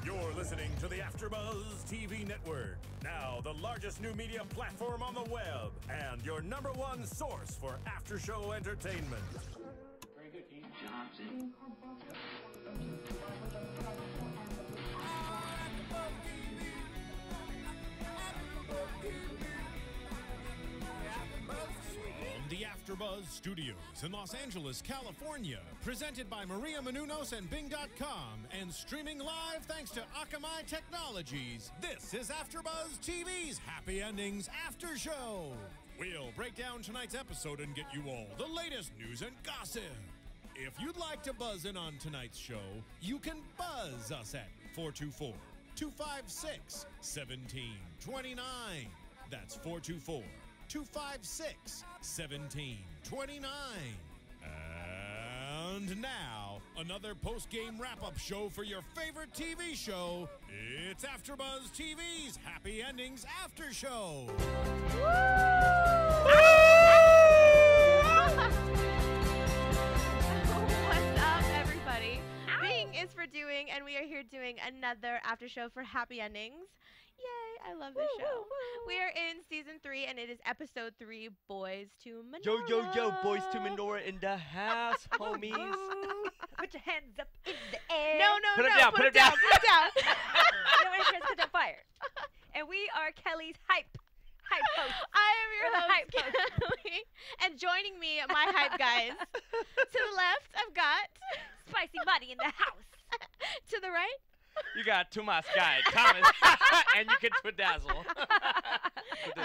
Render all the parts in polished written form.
You're listening to the AFTERBUZZ TV network, now the largest new media platform on the web, and your #1 source for after-show entertainment. Very good, Keith Johnson. From the AFTERBUZZ Studios in Los Angeles, California, presented by Maria Menounos and Bing.com, and streaming live thanks to Akamai Technologies, this is AFTERBUZZ TV's Happy Endings After Show. We'll break down tonight's episode and get you all the latest news and gossip. If you'd like to buzz in on tonight's show, you can buzz us at 424-256-1729. That's 424-256-1729. And now, another post-game wrap-up show for your favorite TV show. It's AFTERBUZZ TV's Happy Endings After Show. What's up, everybody? Bing is for doing, and we are here doing another after show for Happy Endings. Yay, I love this show. We are in season 3, and it is episode 3, Boys II Menorah. Yo, Boys II Menorah in the house, homies. Put your hands up in the air. No, Put it down, put it down. Put it down. You want to catch on fire. And we are Kellie's hype host. I am your We're the host, hype host. Kellie. And joining me, my hype guys. To the left, I've got... Spicy Money in the house. To the right? You got Tomas guy, Thomas, and you can twidazzle.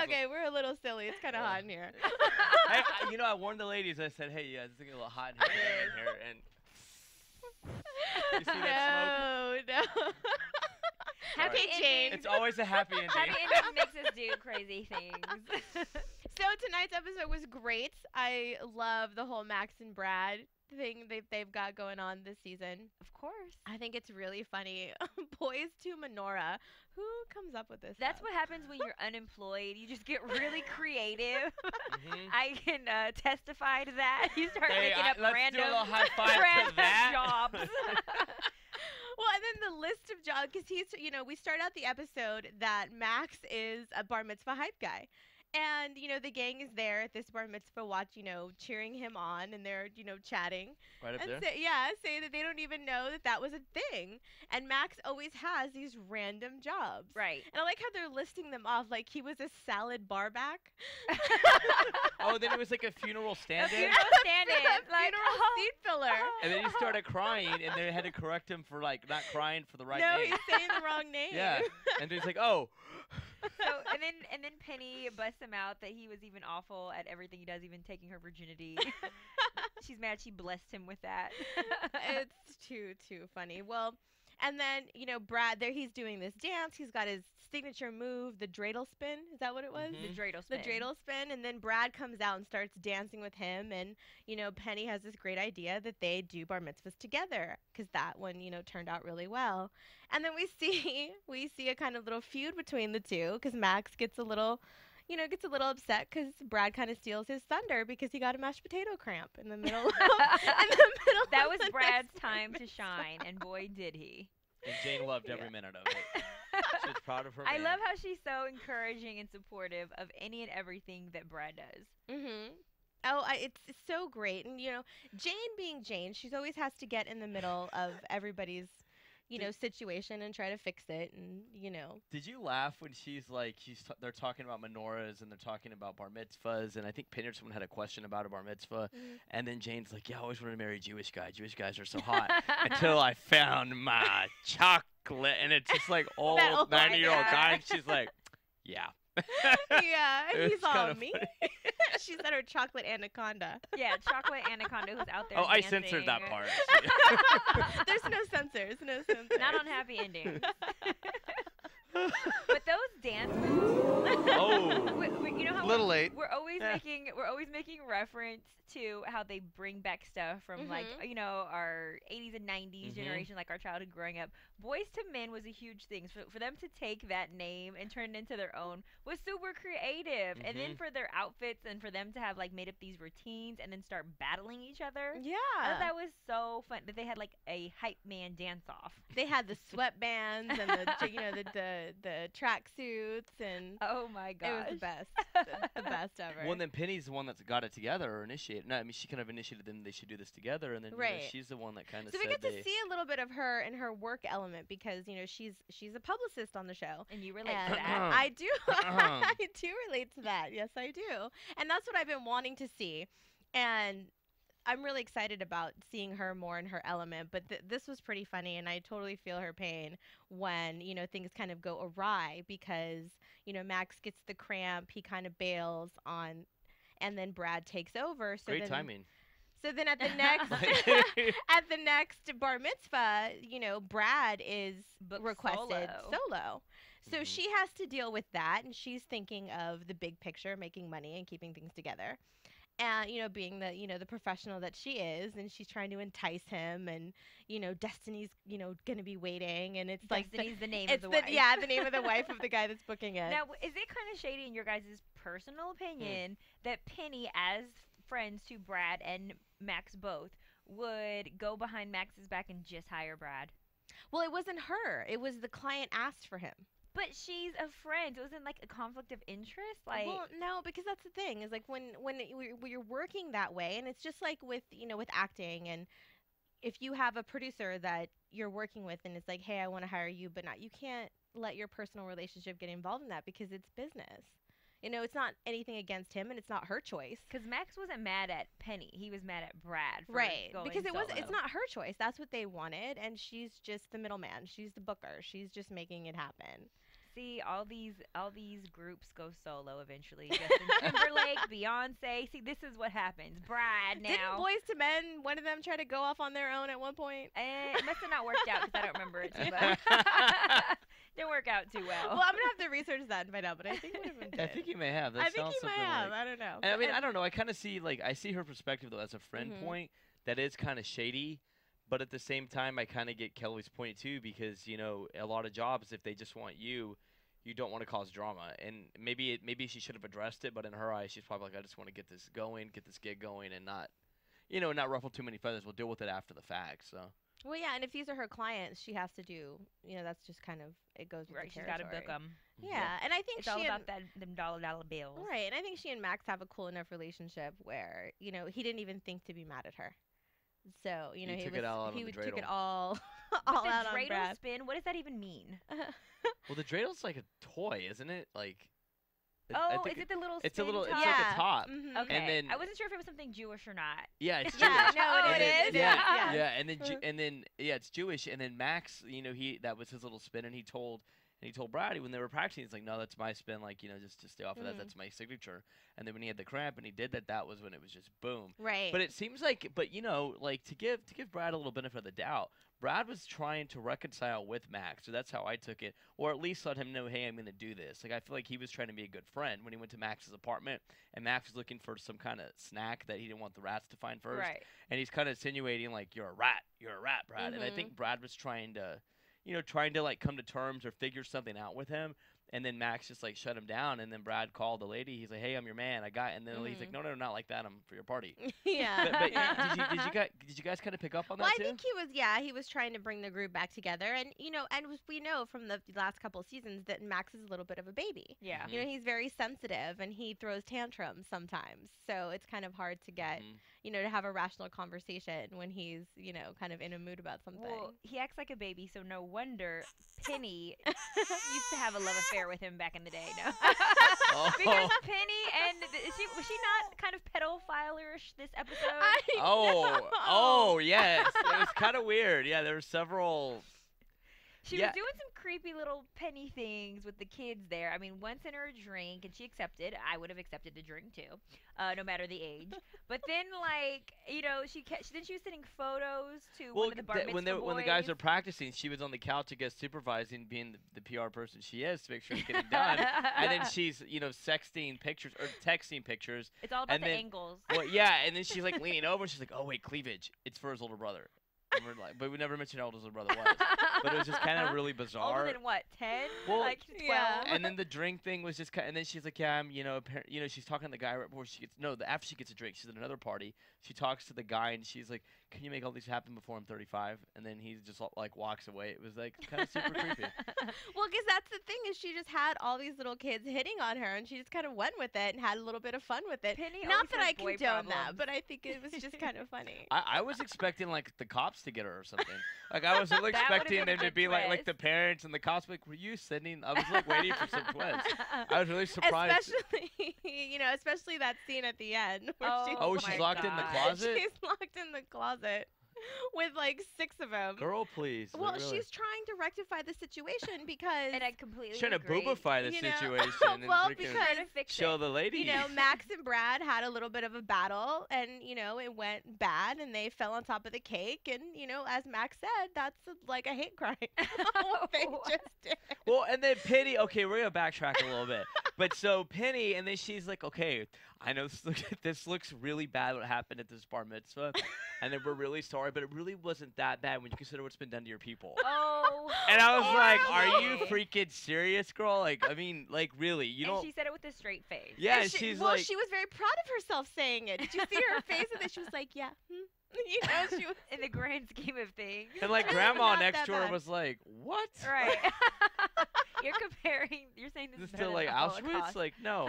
Okay, we're a little silly. It's kind of hot in here. Hey, I warned the ladies. I said, hey, it's getting a little hot in here, and you see that smoke? No. Happy Okay, ending. Jane. It's always a happy ending. Happy ending makes us do crazy things. So tonight's episode was great. I love the whole Max and Brad thing they've got going on this season. Of course. I think it's really funny. Boys II Menorah. Who comes up with this That's stuff? what happens when you're unemployed. You just get really creative. Mhm. I can testify to that. You start Hey, making up let's random, do a little high five to random that. jobs. Well, and then the list of jobs, because we start out the episode that Max is a bar mitzvah hype guy. And, the gang is there at this bar mitzvah watch, cheering him on, and they're, chatting. Right up And there. say that they don't even know that was a thing. And Max always has these random jobs. Right. And I like how they're listing them off like he was a salad barback. Oh, then it was like a funeral A stand-in, funeral stand-in. Like, Funeral seat filler. and then he started crying, and they had to correct him for not crying for the right No, name. he's saying the wrong name. Yeah, and he's like, oh. So and then Penny busts him out that he was even awful at everything he does, even taking her virginity. She's mad she blessed him with that. It's too funny. Well, and then Brad there, he's doing this dance. He's got his signature move, the dreidel spin. Is that what it was? Mhm. The dreidel The spin. dreidel spin, and then Brad comes out and starts dancing with him, and Penny has this great idea that they do bar mitzvahs together, because that one turned out really well. And then we see a kind of little feud between the two, because Max gets a little upset because Brad kind of steals his thunder because he got a mashed potato cramp in the middle of, That of was the Brad's next time bar to mitzvah. shine, and boy did he. And Jane loved every minute of it. She was proud of her I man. love how she's so encouraging and supportive of any and everything that Brad does. Mm-hmm. Oh, it's so great. And, Jane being Jane, she's always has to get in the middle of everybody's, situation and try to fix it. And, Did you laugh when she's like, they're talking about menorahs and they're talking about bar mitzvahs, and I think Penny or someone had a question about a bar mitzvah, and then Jane's like, yeah, I always wanted to marry a Jewish guy. Jewish guys are so hot. Until I found my chocolate, and it's just like old old 90-year-old guy. guy, and she's like, yeah. Yeah, It he's was all kinda me. funny. She said her chocolate anaconda. Yeah, Chocolate Anaconda who's out there Oh, I dancing. censored that part. There's no censors. Not on Happy Endings. But those dance moves. Oh. You know how Little late. we're always making reference to how they bring back stuff from like our 80s and 90s generation, like our childhood growing up. Boys to Men was a huge thing. For them to take that name and turn it into their own was super creative. And then for their outfits and for them to have like made up these routines and then start battling each other. Yeah. I thought that was so fun that they had like a hype man dance off. They had the sweatbands and the track suits and oh my gosh. it was the best. the best ever. Well, and then Penny's the one that's got it together or initiated. No, I mean she kind of initiated them. They should do this together, and then you know, she's the one that kind of. So we get to see a little bit of her and her work element because she's a publicist on the show, and you relate to that. I do. I do relate to that. Yes, I do, and that's what I've been wanting to see, and I'm really excited about seeing her more in her element. But this was pretty funny, and I totally feel her pain when things kind of go awry because Max gets the cramp, he kind of bails on. And then Brad takes over. So Great timing. So then at the next bar mitzvah, Brad is requested solo. So she has to deal with that, and she's thinking of the big picture, making money and keeping things together. And being the professional that she is, and she's trying to entice him, and Destiny's gonna be waiting, and it's Destiny's the name of the wife. Yeah, the name of the wife of the guy that's booking it. Now, is it kind of shady in your guys' personal opinion that Penny, as friends to Brad and Max both, would go behind Max's back and just hire Brad? Well, it wasn't her. It was the client asked for him. But she's a friend. So it wasn't like a conflict of interest. Like, well, no, because that's the thing is like when you're working that way, and it's just like with with acting, and if you have a producer that you're working with and it's like, hey, I want to hire you, but you can't let your personal relationship get involved in that because it's business. It's not anything against him, and it's not her choice. Because Max wasn't mad at Penny; he was mad at Brad. For right? Going Because solo. it's not her choice. That's what they wanted, and she's just the middleman. She's the booker. She's just making it happen. See, all these groups go solo eventually. Justin Timberlake, Beyonce. See, this is what happens. Brad now. Didn't Boys to Men, one of them try to go off on their own at one point? It must have not worked out because I don't remember it too well. Didn't work out too well. Well, I'm gonna have to research that and find out, but I think one of them did. I think you may have. That I think sounds you might something have. like- I don't know. And I mean, I don't know. I kind of see I see her perspective though as a friend point that is kind of shady, but at the same time, I kind of get Kellie's point too because a lot of jobs, if they just want you don't want to cause drama, and maybe she should have addressed it, but in her eyes, she's probably like, I just want to get this gig going, and not ruffle too many feathers. We'll deal with it after the fact. So. Well, yeah, and if these are her clients, she has to do. That's just kind of it goes with Right, the she's got to territory. book them. Yeah, and I think It's all about them dollar bills. Right, and I think she and Max have a cool enough relationship where he didn't even think to be mad at her. So he took it all out on the took it dreidel. all But all the out on dreidel Brad. spin, what does that even mean? Well, the dreidel's like a toy, isn't it? Like. Oh, is it the little It's a spin little. It's top? like a top. Mhm. Okay. And then- I wasn't sure if it was something Jewish or not. Yeah, it's Yeah, Jewish. no, Oh, it it is. is? Yeah, Yeah. and then it's Jewish, and then Max, that was his little spin, and he told Brady when they were practicing, he's like, no, that's my spin, just stay off of that, that's my signature. And then when he had the cramp and he did that was when it was just boom. Right. But it seems like, to give Brad a little benefit of the doubt, Brad was trying to reconcile with Max, so that's how I took it, or at least let him know, hey, I'm going to do this. I feel like he was trying to be a good friend when he went to Max's apartment, and Max was looking for some kind of snack that he didn't want the rats to find first. Right. And he's kind of insinuating, you're a rat, Brad. And I think Brad was trying to come to terms or figure something out with him. And then Max just shut him down, and then Brad called the lady. He's like, "Hey, I'm your man. I got." And then he's like, "No, not like that. I'm for your party." Yeah. But did you guys kind of pick up on that too? I think he was trying to bring the group back together, and we know from the last couple of seasons that Max is a little bit of a baby. Yeah. He's very sensitive and he throws tantrums sometimes, so it's kind of hard to get to have a rational conversation when he's kind of in a mood about something. Well, he acts like a baby, so no wonder Penny used to have a love affair with him back in the day. No, because Penny was she not kind of pedophile-ish this episode? Oh yes, it was kind of weird. Yeah, there were several. She was doing some creepy little Penny things with the kids there. I mean, one sent her a drink, and she accepted. I would have accepted a drink too, no matter the age. But then, like, you know, she was sending photos to one of the bar mitzvah when the guys are practicing, she was on the couch, I guess, supervising, being the PR person she is, to make sure it's getting done. And then she's, you know, sexting pictures or texting pictures. It's all about the angles. Well, yeah, and then she's like leaning over, and she's like, "Oh wait, cleavage. It's for his older brother." And we're like, but we never mentioned how old his older brother was. But it was just kind of really bizarre. Older than what, 10? Well, like 12? yeah. And then the drink thing was just and then she's like, "Yeah, I'm, you know, she's talking to the guy right before she gets after she gets a drink. She's at another party. She talks to the guy, and she's like, "Can you make all these happen before I'm 35?" And then he just like walks away. It was like kind of super creepy. Well, because that's the thing is she just had all these little kids hitting on her, and she just kind of went with it and had a little bit of fun with it. Penny Not that always I has boy condone that, problems. but I think it was just kind of funny. I was expecting like the cops to get her or something. Like I was really That would've expecting been a them to good be like twist. the parents and the cops. Like, were you sending? I was like waiting for some twist. I was really surprised. Especially, especially that scene at the end. Where Oh, my she's locked in the God. closet. She's locked in the closet with like 6 of them. Girl, please. Well, like, really. she's trying to rectify the situation because And I completely She's trying to agree. boobify the you know, situation and well, freaking because Trying to fix show it. the ladies. Max and Brad had a little bit of a battle, and it went bad, and they fell on top of the cake, and as Max said, that's like a hate crime. What they just did. Well, and then Penny. Okay, we're gonna backtrack a little bit. But so Penny, and then she's like, "Okay, I know this looks really bad. What happened at this bar mitzvah, and then we're really sorry, but it really wasn't that bad when you consider what's been done to your people." Oh. And I was like, horrible. "Are you freaking serious, girl? Like, I mean, like, really? You And don't?" she said it with a straight face. Yeah, And she's well, like, she was very proud of herself saying it. Did you see her face? And then she was like, "Yeah." She was. In the grand scheme of things. and like It's grandma not next that to her bad. was like, "What? Right. You're comparing. You're saying this This is is still better like than the Auschwitz? Holocaust. Like, no,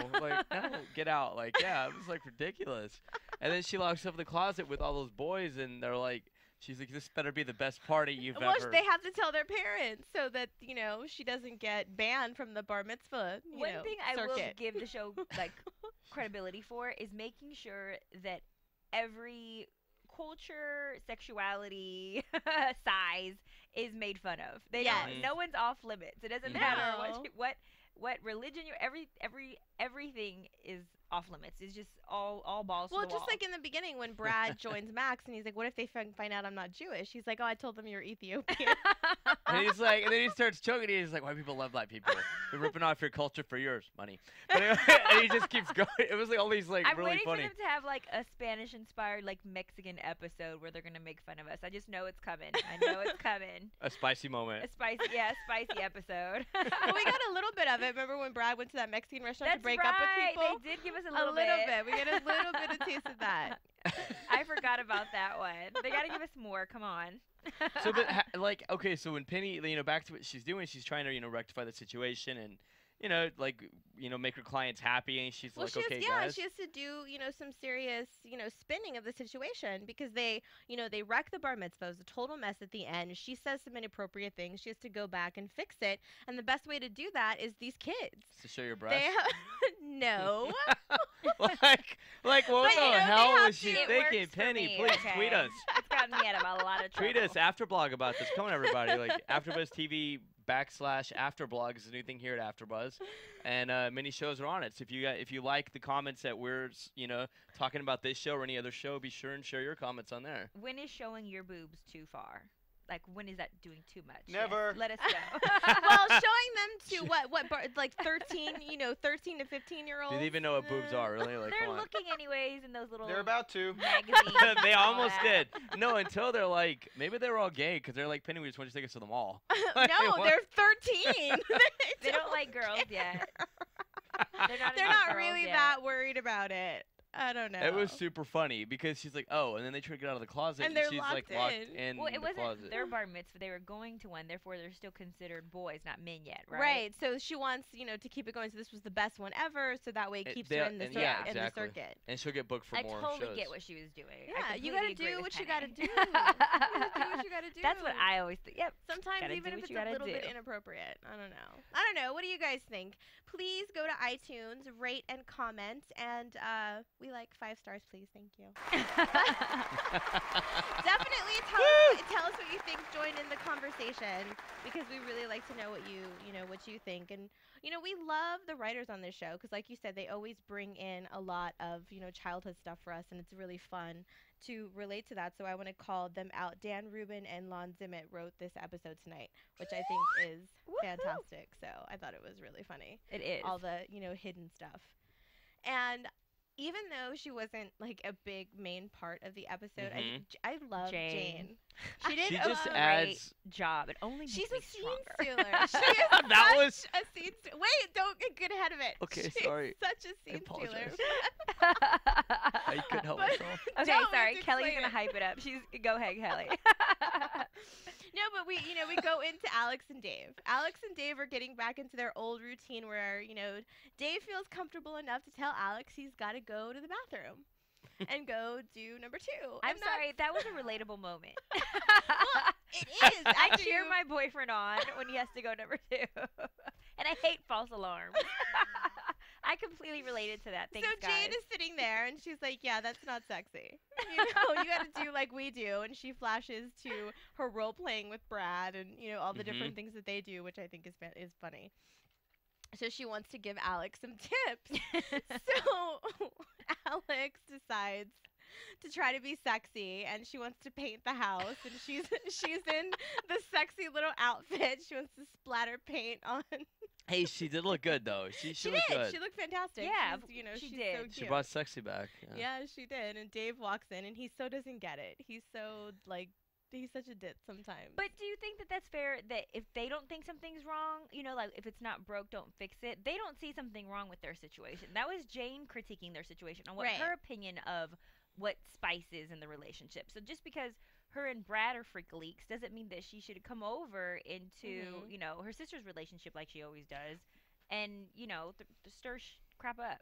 get out. Like, yeah, it was like ridiculous. And then she locks up in the closet with all those boys, and they're like, she's like, "This better be the best party you've Well, ever." they have to tell their parents so that she doesn't get banned from the bar mitzvah. One thing I will circuit. give the show like credibility for is making sure that every culture, sexuality, size is made fun of. They Yes. don't, no one's off limits. It doesn't No. matter what religion you're. Everything is off limits. It's just all balls. Well, to the just wall. like in the beginning when Brad joins Max and he's like, "What if they find out I'm not Jewish?" He's like, "Oh, I told them you're Ethiopian." And he's like, and then he starts choking. He's like, "Why people love black people? They're ripping off your culture for yours, money." But anyway, and he just keeps going. It was like all these like I'm really waiting funny. for them to have like a Spanish-inspired like Mexican episode where they're gonna make fun of us. I just know it's coming. I know it's coming. A spicy moment. A spicy episode. Well, we got a little bit of it. Remember when Brad went to that Mexican restaurant That's to break right. up with people? They did give us a A little, little bit. We get a little bit of taste of that. I forgot about that one. They got to give us more. Come on. So, but like, okay, so when Penny, back to what she's doing, she's trying to, rectify the situation and, make her clients happy, and she's Well, like, she okay, has, guys. she has to do, some serious, spinning of the situation because they wreck the bar mitzvah. It was a total mess at the end. She says some inappropriate things. She has to go back and fix it. And the best way to do that is these kids. To show your breasts. No. like, what But, the they hell have was she to- It thinking? works for Penny, me, please okay? tweet us. It's gotten me out of a lot of trouble. Tweet us, Afterblog, about this. Come on, everybody. Like, AfterBuzz TV /Afterblog is a new thing here at AfterBuzz, and many shows are on it. So if you like the comments that we're talking about this show or any other show, be sure and share your comments on there. When is showing your boobs too far? Like, when is that doing too much? Never. Yes, let us know. Well, showing them to what like 13, 13 to 15-year-olds. Do they even know what boobs are? Really? Like, They're come on. looking anyways in those little They're about to. magazines. They and all almost that. did. No, until they're like, maybe they were all gay because they're like, "Penny, we just want you to take us to the mall." No, What? they're 13. They don't like girls yet. They're not really that worried about it. I don't know. It was super funny because she's like, "Oh," and then they try to get out of the closet, And they're she's like locked locked in. in Well, it the wasn't closet. their bar mitzvah. They were going to one, therefore they're still considered boys, not men yet, right? Right. So she wants, to keep it going. So this was the best one ever. So that way it keeps her in the, yeah, in the exactly. circuit. And she'll get booked for I more totally shows. get what she was doing. Yeah, I you completely gotta agree do with what you Penny. gotta do. You gotta do what you gotta do. That's what I always think. Yep. Sometimes Gotta even do if what it's you a gotta little bit do. inappropriate. I don't know. What do you guys think? Please go to iTunes, rate and comment, and we like 5 stars, please. Thank you. Definitely tell us what you think. Join join in the conversation because we really like to know what you think. And we love the writers on this show because, like you said, they always bring in a lot of childhood stuff for us, and it's really fun to relate to that. So I want to call them out. Dan Rubin and Lon Zimmett wrote this episode tonight, which I think is fantastic. So I thought it was really funny. It is. All the hidden stuff. And even though she wasn't like a big main part of the episode, I love Jane. She did just a adds great job. It only makes she's me a scene stronger. stealer. She is That was such a scene stealer. Wait, don't get ahead of it. Okay, She's sorry. such a I scene stealer. apologize. I couldn't help myself. Okay, No, sorry. let's Kellie's explain gonna hype it up. Go ahead, Kellie. No, but we go into Alex and Dave. Alex and Dave are getting back into their old routine where, Dave feels comfortable enough to tell Alex he's got to go to the bathroom and go do number 2. I'm sorry, that was a relatable moment. Well, it is. I cheer my boyfriend on when he has to go number 2. And I hate false alarms. I completely related to that. Thanks, so guys. Jane is sitting there and she's like, yeah, that's not sexy. You got to do like we do. And she flashes to her role playing with Brad and, all the different things that they do, which I think is funny. So she wants to give Alex some tips. So Alex decides to try to be sexy, and she wants to paint the house, and she's in the sexy little outfit. She wants to splatter paint on. Hey, she did look good though. She She looked did. good. She looked fantastic. Yeah, she's, she she's did. So cute. She brought sexy back. Yeah, she did. And Dave walks in, and he so doesn't get it. He's so he's such a ditz sometimes. But do you think that that's fair, that if they don't think something's wrong, like if it's not broke, don't fix it, they don't see something wrong with their situation? That was Jane critiquing their situation on what her opinion of what spice is in the relationship. So just because her and Brad are freak leaks doesn't mean that she should come over into, her sister's relationship like she always does and, stir crap up.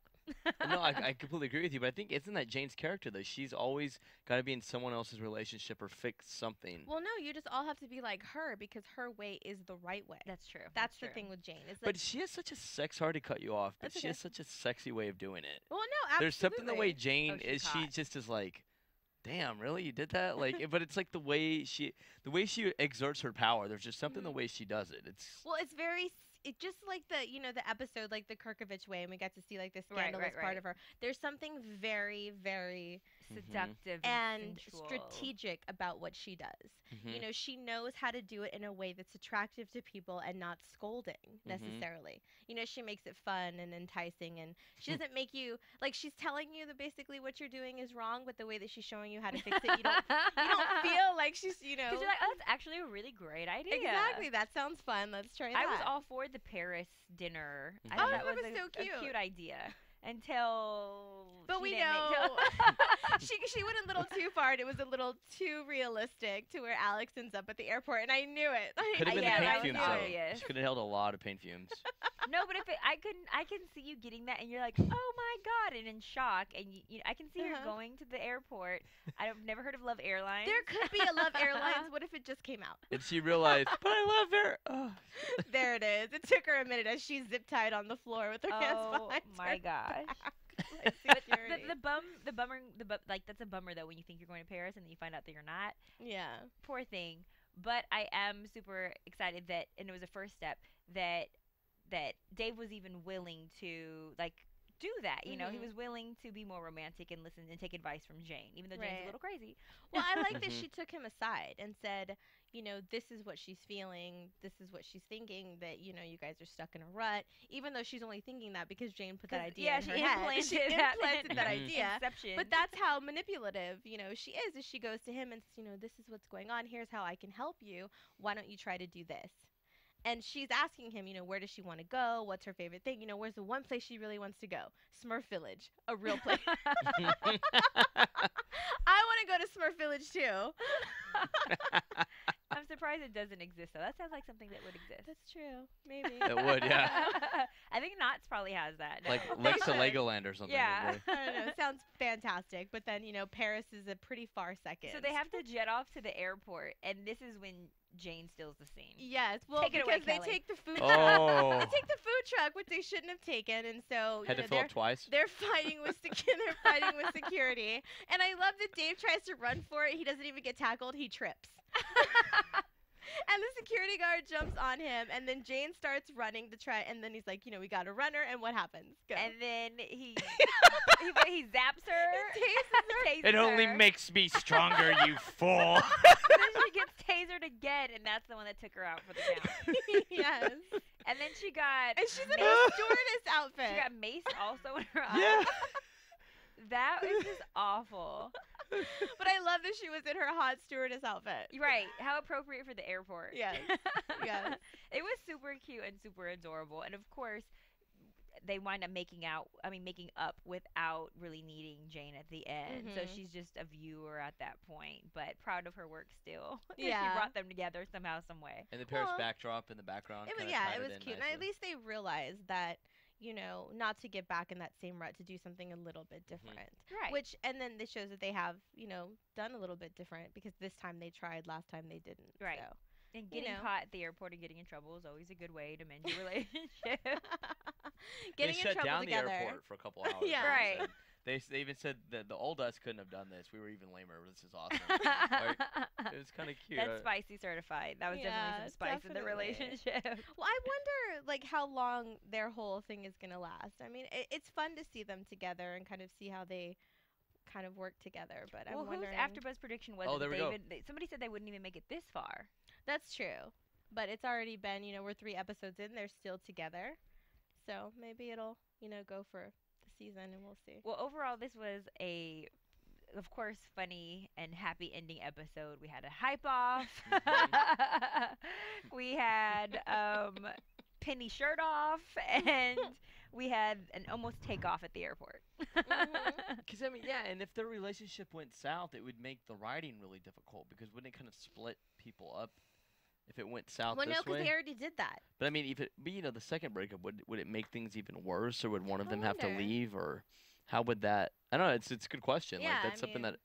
No, I completely agree with you, but I think isn't that Jane's character though? She's always got to be in someone else's relationship or fix something. Well, no, you just all have to be like her because her way is the right way. That's true. That's the thing with Jane. Is But she has such a sorry to cut you off, but That's she has such a sexy way of doing it. Well, no, absolutely. There's something the way Jane she's is. She hot. just is like, damn, really, you did that? Like, but it's like the way she exerts her power. There's just something the way she does it. It's very. It's just like the episode, like the Kirkovich way, and we got to see like the scandalous part of her. There's something very, very seductive and sensual. Strategic about what she does. She knows how to do it in a way that's attractive to people and not scolding necessarily. She makes it fun and enticing, and she doesn't make you like she's telling you that basically what you're doing is wrong, but the way that she's showing you how to fix it, you don't feel like she's Because you're like, oh, that's actually a really great idea. Exactly, that sounds fun. Let's try that. I was all for the Paris dinner. I Oh, thought that that was was so a cute. cute idea until. But she we didn't know make she went a little too far, and it was a little too realistic to where Alex ends up at the airport, and I knew it. Could have been yeah, the that paint was fumes though. obvious. She could have held a lot of paint fumes. No, but I can see you getting that, and you're like, oh my god, and in shock, and I can see her going to the airport. I've never heard of Love Airlines. There could be a Love Airlines. What if it just came out? And she realized, but I love her. Oh. There it is. It took her a minute as she's zip tied on the floor with her hands behind my her gosh. back. But Security. the bummer, like that's a bummer though when you think you're going to Paris and then you find out that you're not. Yeah. Poor thing. But I am super excited that, and it was a first step that Dave was even willing to like do that. He was willing to be more romantic and listen and take advice from Jane, even though Jane's a little crazy. Well, I like that she took him aside and said, this is what she's feeling, this is what she's thinking, that, you guys are stuck in a rut, even though she's only thinking that because Jane put that idea in her head. She implanted that idea. Inception. But that's how manipulative, she is, as she goes to him and says, this is what's going on, here's how I can help you, why don't you try to do this? And she's asking him, where does she want to go? What's her favorite thing? Where's the one place she really wants to go? Smurf Village, a real place. I want to go to Smurf Village too. I'm surprised it doesn't exist though. That sounds like something that would exist. That's true. Maybe. It would, yeah. I think Knott's probably has that. Like next to Legoland or something. Yeah. I don't know. It sounds fantastic. But then, Paris is a pretty far second. So they have to jet off to the airport, and this is when Jane steals the scene. Yes. Well, Take it away, because they Kellie. take the food Oh. they take the food truck, which they shouldn't have taken. And so, Had to fill up twice. they're fighting with security. And I love that Dave tries to run for it. He doesn't even get tackled. He trips. And the security guard jumps on him, and then Jane starts running to try, and then he's like, we got a runner, and what happens? Go. And then he zaps her. Tases her. It only makes me stronger, you fool. Then she gets tasered again, and that's the one that took her out for the count. Yes. And then she got. And she's in a stewardess outfit. She got maced also in her eye. Yeah. That was just awful. But I love that she was in her hot stewardess outfit. Right. How appropriate for the airport. Yes. Yes. It was super cute and super adorable. And of course, they wind up making up without really needing Jane at the end. So she's just a viewer at that point, but proud of her work still. Yeah. She brought them together somehow, some way. And the Paris backdrop in the background. It was, it was cute. And at least they realized that, not to get back in that same rut, to do something a little bit different. Right. Which, and then this shows that they have, done a little bit different, because this time they tried, last time they didn't. Right. So. And getting caught at the airport and getting in trouble is always a good way to mend your relationship. Getting they in shut trouble down together. the airport for a couple hours. Yeah. Right. They even said that the old us couldn't have done this. We were even lamer. This is awesome. Like, it was kind of cute. That's spicy certified. That was definitely some spice in the relationship. Well, I wonder, how long their whole thing is going to last. I mean, it's fun to see them together and kind of see how they kind of work together. But I'm wondering. Whose AfterBuzz prediction was Oh, there we go. Somebody said they wouldn't even make it this far. That's true. But it's already been, we're 3 episodes in. They're still together. So maybe it'll, go for the season, and we'll see. Well, overall, this was of course, funny and happy ending episode. We had a hype off. We had Penny shirt off, and we had an almost takeoff at the airport. Because, and if their relationship went south, it would make the writing really difficult, because wouldn't it kind of split people up if it went south this way? Well, no, because they already did that. But, the second breakup, would it make things even worse, or would one of them have to leave, or how would that? I don't know. It's a good question. Yeah, that's something that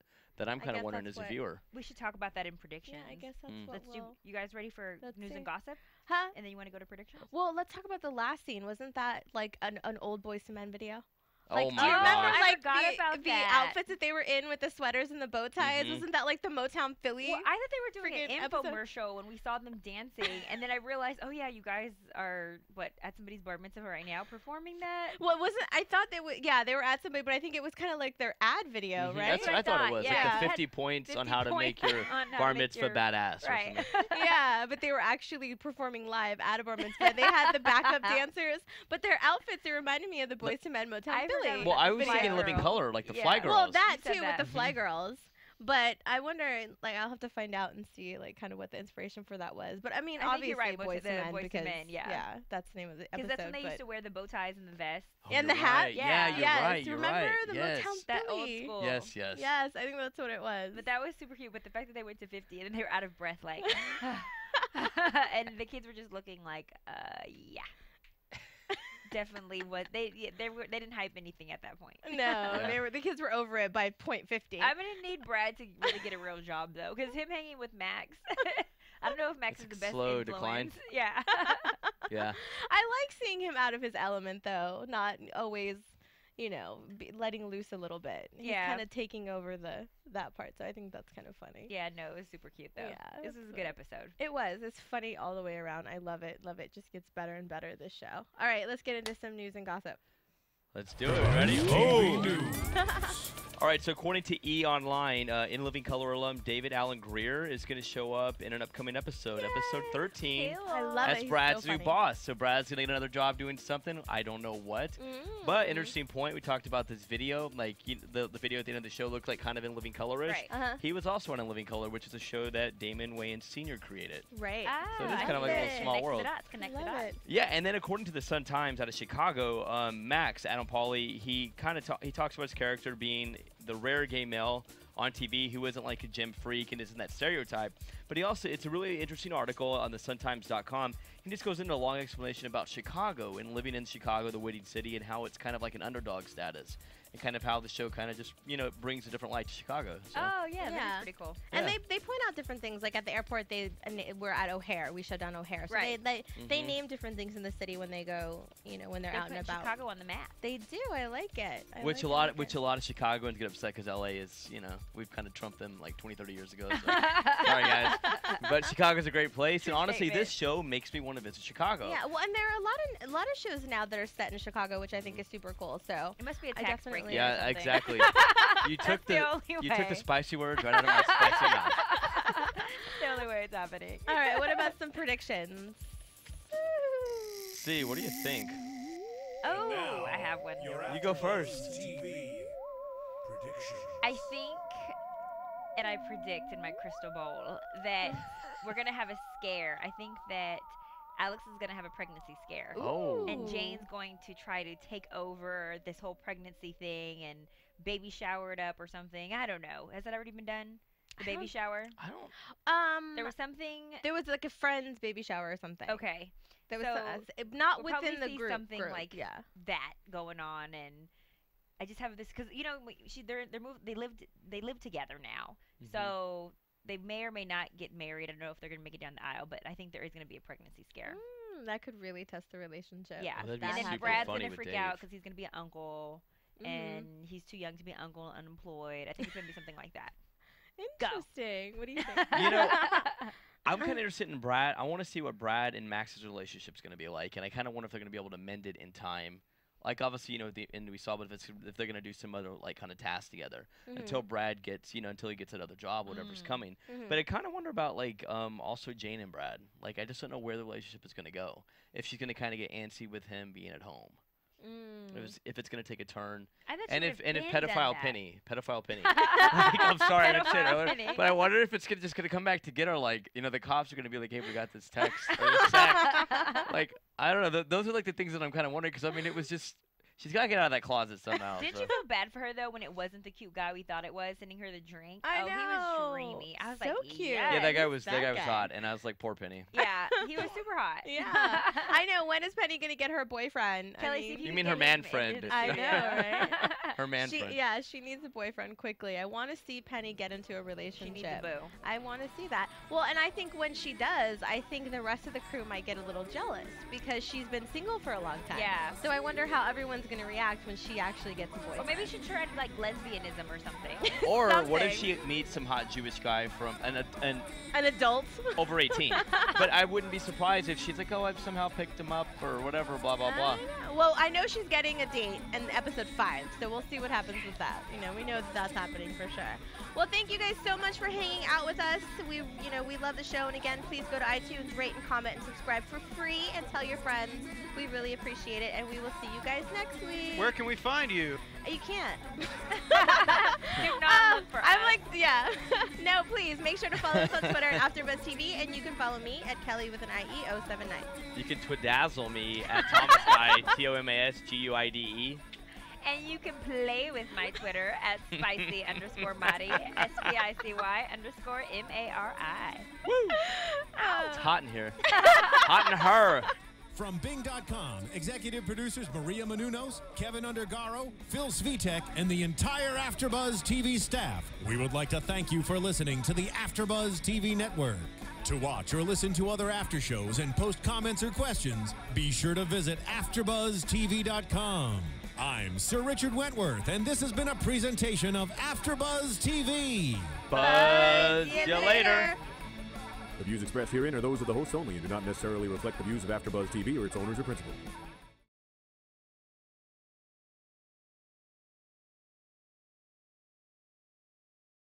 I'm kind of wondering as a viewer. We should talk about that in predictions. Yeah, I guess that's what Let's do. You guys ready for news and gossip? Huh? And then you want to go to predictions? Well, let's talk about the last scene. Wasn't that like an old Boys to Men video? Oh Do my you remember God. I forgot about the that. outfits that they were in with the sweaters and the bow ties? Wasn't that like the Motown Philly? Well, I thought they were doing an friggin' episode? infomercial when we saw them dancing, and then I realized, oh yeah, you guys are at somebody's bar mitzvah right now performing that. Well, it wasn't. I thought they were. Yeah, they were at somebody, but I think it was kind of like their ad video, right? That's what I thought it was. Yeah. Like the 50 points on how to make your bar mitzvah badass. Right. Or something. Yeah, but they were actually performing live at a bar mitzvah. They had the backup dancers, but their outfits, they reminded me of the Boys to Men Motown Philly. Well, I was video. thinking Living Color, like the Fly Girls. Well, that You said too that. with the Fly Girls. But I wonder, I'll have to find out and see, kind of what the inspiration for that was. But I mean, I think obviously, you're right, Boys to Men, Boys to because Men, yeah. that's the name of the episode. Because that's when they used to wear the bow ties and the vests. Oh, and the you're hat. right. Yeah. You're yes, right. You're remember right. the Yes. Motown That old Philly? school. Yes, yes. Yes, I think that's what it was. But that was super cute. But the fact that they went to 50 and then they were out of breath, like, and the kids were just looking like, yeah. Definitely what they didn't hype anything at that point. No, the kids were over it by .50. I'm gonna need Brad to really get a real job though, because him hanging with Max, I don't know if Max is the best slow influence. decline. Yeah. I Yeah. like seeing him out of his element though, not always, letting loose a little bit. He's kind of taking over that part, so I think that's kind of funny. Yeah, no, it was super cute though. Yeah, This is a good episode. It was. It's funny all the way around. I love it. Love it. Just gets better and better, this show. All right, let's get into some news and gossip. Let's do it. Ready? All right, so according to E! Online, In Living Color alum David Alan Greer is going to show up in an upcoming episode, episode 13. I love it. As He's Brad's so new funny. boss. So Brad's going to get another job doing something. I don't know what. But interesting point. We talked about this video. Like the video at the end of the show looked like kind of In Living Color-ish. Right. He was also on In Living Color, which is a show that Damon Wayans Sr. created. Right. So it is I kind of like a little small world. Connect the Love dots. it. Yeah, and then according to the Sun Times out of Chicago, Max, Adam Pauly, he kind of he talks about his character being the rare gay male on TV who isn't like a gym freak and isn't that stereotype. But he also, it's a really interesting article on the suntimes.com. He just goes into a long explanation about Chicago and living in Chicago, the winning city, and how it's kind of like an underdog status. And kind of how the show kind of just, brings a different light to Chicago. So. Oh, yeah, that Yeah. is pretty cool. And Yeah. they point out different things. Like at the airport, we're at O'Hare. We shut down O'Hare. So Right. they name different things in the city when they go, when they're They out and put about. Chicago on the map. They do. I like it. Which a lot of Chicagoans get upset because LA is, we've kind of trumped them like 20, 30 years ago. So. Sorry, guys. but Chicago's a great place, and True honestly, statement. this show makes me want to visit Chicago. Yeah, well, and there are a lot of shows now that are set in Chicago, which I think is super cool. So It must be a I tax break. definitely- there or Yeah, something. exactly. You took the only you took the way. spicy words right out of my spicy mouth. The only way it's happening. all right, what about some predictions? See, what do you think? Oh, I have one. You go first. I think, and I predict in my crystal ball, that we're going to have a scare. I think that Alex is going to have a pregnancy scare. Oh. And Jane's going to try to take over this whole pregnancy thing and baby shower it up or something. I don't know. Has that already been done? The baby shower? I don't. There was something. There was like a friend's baby shower or something. Okay. There was So, not we'll within probably the see group. something like yeah. that going on, and I just have this because they live together now, so they may or may not get married. I don't know if they're gonna make it down the aisle, but I think there is gonna be a pregnancy scare. That could really test the relationship. Yeah, Oh, that'd be and then super Brad's funny gonna with freak out Dave. because he's gonna be an uncle, and he's too young to be an uncle and unemployed. I think it's gonna be something like that. Go. Interesting. What do you think? You know, I'm kind of interested in Brad. I want to see what Brad and Max's relationship's going to be like, and I kind of wonder if they're going to be able to mend it in time. Like, obviously, and we saw, but if they're going to do some other, like, kind of tasks together until Brad gets, until he gets another job, whatever's coming. But I kind of wonder about, like, also Jane and Brad. Like, I just don't know where the relationship is going to go. If she's going to kind of get antsy with him being at home. If it's going to take a turn. I thought And she if would've pedophile been Penny. Like, I'm sorry, I didn't say it Pedophile earlier, Penny. but I wonder if it's just gonna come back to get her. Like, the cops are gonna be like, "Hey, we got this text or this text." Like, I don't know. Those are like the things that I'm kind of wondering because I mean, it was just she's gotta get out of that closet somehow. Didn't so. you feel bad for her though when it wasn't the cute guy we thought it was sending her the drink? I He was know. dreamy. I was So like, cute. yes. Yeah, that guy was that guy. hot, and I was like, poor Penny. Yeah, he was super hot. Yeah. I know. When is Penny gonna get her boyfriend? Kelly, I see if mean, You can mean get her man him friend. into the I know, studio. right? Her man friend. Yeah, she needs a boyfriend quickly. I want to see Penny get into a She relationship. needs a boo. I want to see that. Well, and I think when she does, I think the rest of the crew might get a little jealous because she's been single for a long time. Yeah. So I wonder how everyone's going to react when she actually gets a boyfriend. Or maybe she tried like lesbianism or something. Or what if Something. she meets some hot Jewish guy from an An adult. over 18? But I wouldn't be surprised if she's like, oh, I've somehow picked him up or whatever, blah blah blah. I don't know. Well, I know she's getting a date in episode 5, so we'll see what happens with that. We know that that's happening for sure. Well, thank you guys so much for hanging out with us. We love the show, and again, please go to iTunes, rate and comment and subscribe for free, and tell your friends. We really appreciate it, and we will see you guys next week. Where can we find you? You can't. Do not look for I'm us. like, yeah. No, please make sure to follow us on Twitter at AfterBuzz TV, and you can follow me at Kelly with an IE 079. You can twidazzle me at Thomas Guy, TOMASGUIDE. And you can play with my Twitter at spicy_Mari, SPICY_MARI. It's hot in here. Hot in her. From Bing.com, executive producers Maria Menounos, Kevin Undergaro, Phil Svitek, and the entire AfterBuzz TV staff, we would like to thank you for listening to the AfterBuzz TV network. To watch or listen to other after shows and post comments or questions, be sure to visit AfterBuzzTV.com. I'm Sir Richard Wentworth, and this has been a presentation of AfterBuzz TV. Buzz See you later. The views expressed herein are those of the hosts only and do not necessarily reflect the views of AfterBuzz TV or its owners or principals.